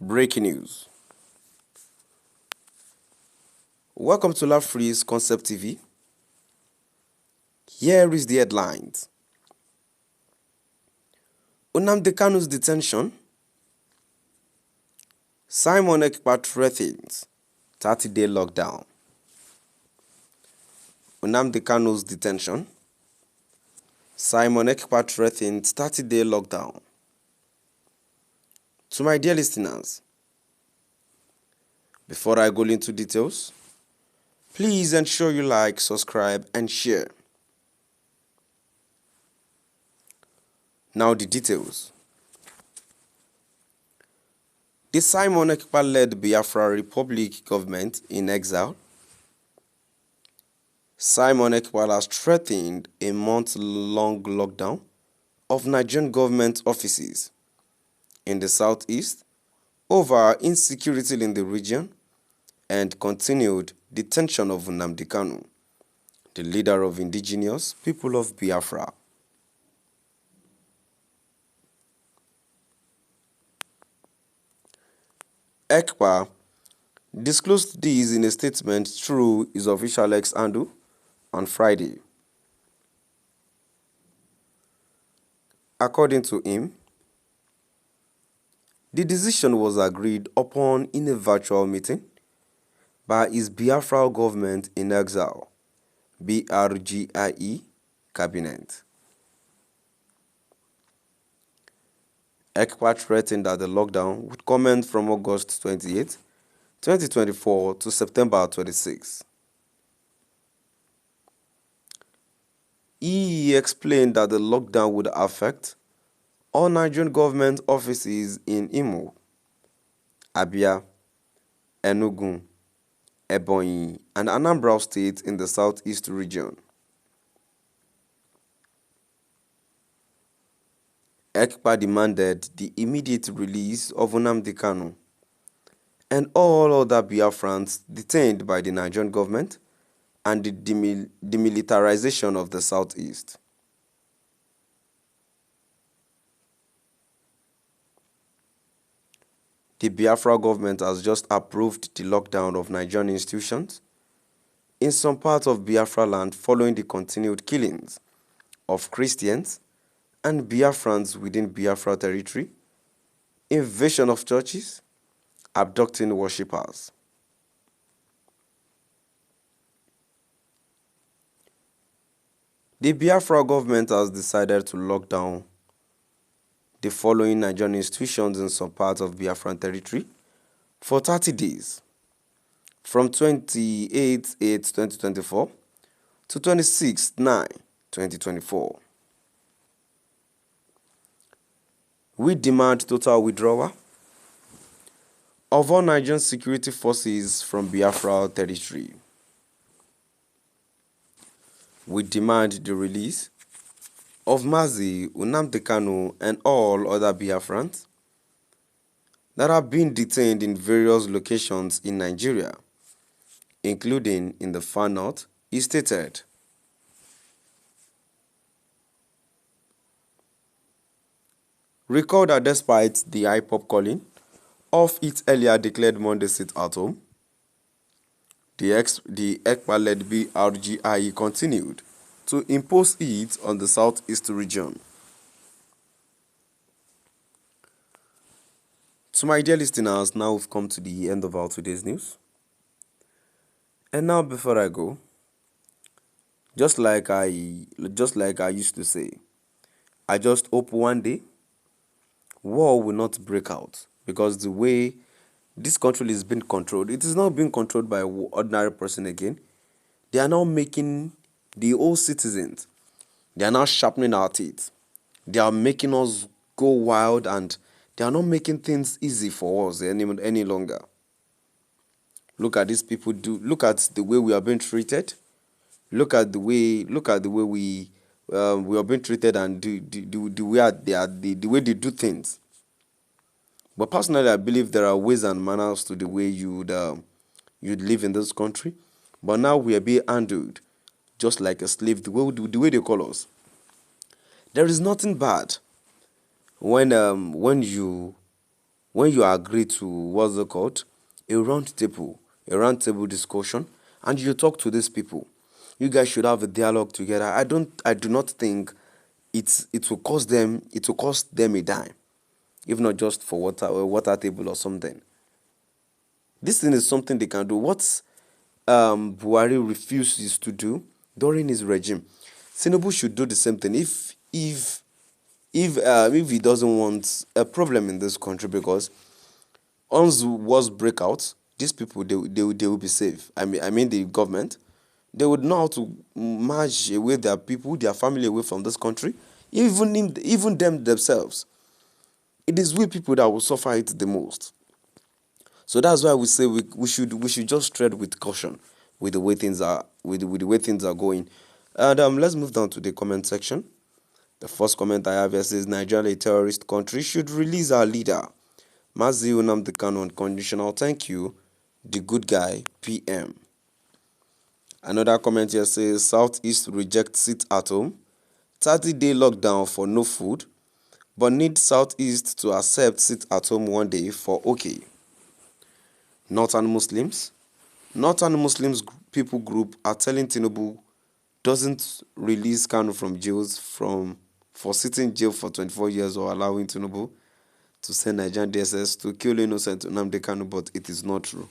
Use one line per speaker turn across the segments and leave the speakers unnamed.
Breaking news. Welcome to Love Free's Concept TV. Here is the headlines. Nnamdi Kanu'S detention. Simon Ekpa threatens 30-day lockdown. Nnamdi Kanu'S detention. Simon Ekpa threatens 30-day lockdown. To my dear listeners, before I go into details, please ensure you like, subscribe, and share. Now the details. The Simon Ekpa-led Biafra Republic government in exile. Simon Ekpa has threatened a month-long lockdown of Nigerian government offices in the southeast over insecurity in the region and continued detention of Nnamdi Kanu, the leader of indigenous people of Biafra. Ekpa disclosed this in a statement through his official X handle on Friday. According to him, the decision was agreed upon in a virtual meeting by his Biafra government in exile, BRGIE cabinet. Ekpa threatened that the lockdown would commence from August 28, 2024 to September 26. He explained that the lockdown would affect all Nigerian government offices in Imo, Abia, Enugu, Ebonyi, and Anambra states in the southeast region. Ekpa demanded the immediate release of Nnamdi Kanu and all other Biafrans detained by the Nigerian government and the demilitarization of the southeast. The Biafra government has just approved the lockdown of Nigerian institutions in some parts of Biafra land following the continued killings of Christians and Biafrans within Biafra territory, invasion of churches, abducting worshippers. The Biafra government has decided to lock down the following Nigerian institutions in some parts of Biafran territory for 30 days, from 28/8/2024 to 26/9/2024. We demand total withdrawal of all Nigerian security forces from Biafra territory. We demand the release of Mazi Nnamdi Kanu and all other Biafrans that have been detained in various locations in Nigeria, including in the far north, he stated. Recall that despite the IPOP calling of its earlier declared Monday sit at home, the Ekpa-led BRGIE continued to impose it on the southeast region. To my dear listeners, now we've come to the end of our today's news. And now before I go, just like I used to say, I just hope one day war will not break out, because the way this country is being controlled, it is not being controlled by an ordinary person again. They are now making the whole citizens, they are now sharpening our teeth. They are making us go wild, and they are not making things easy for us any longer. Look at these people look at the way we are being treated. Look at the way we are being treated, and the way they do things. But personally, I believe there are ways and manners to the way you'd live in this country. But now we are being handled just like a slave, the way they call us. There is nothing bad when you when you agree to what's it called, a round table discussion, and you talk to these people. You guys should have a dialogue together. I do not think it will cost them a dime, if not just for water or water table or something. This thing is something they can do. What Buhari refuses to do during his regime, Tinubu should do the same thing. If he doesn't want a problem in this country, because once wars break out, these people they will be safe. I mean the government, they would know how to march away their people, their family away from this country, even them themselves. It is we people that will suffer it the most. So that's why we say we should just tread with caution with the way things are with the way things are going. And let's move down to the comment section. The first comment I have here says Nigeria, a terrorist country, should release our leader. Mazi Nnamdi Kanu on conditional thank you, the good guy, PM. Another comment here says Southeast rejects sit at home, 30-day lockdown for no food, but need Southeast to accept sit at home one day for okay. Northern Muslims. Northern Muslims people group are telling Tinubu doesn't release Kanu from jails for sitting in jail for 24 years or allowing Tinubu to send Nigerian DSS to kill innocent Nnamdi Kanu, but it is not true.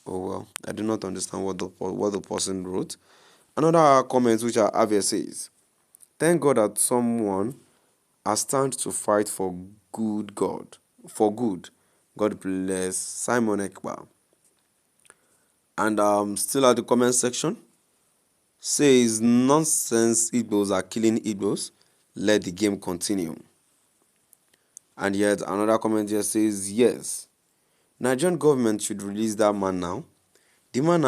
Oh well, I do not understand what the person wrote. Another comment which I have here says, thank God that someone has stand to fight for good God. For good. God bless Simon Ekpa. And still at the comment section, says nonsense Igbos are killing Igbos. Let the game continue. And yet another comment here says yes, Nigerian government should release that man now. The man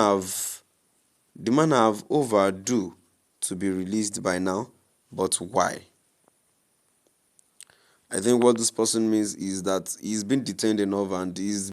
have overdue to be released by now, but why? I think what this person means is that he's been detained enough and he's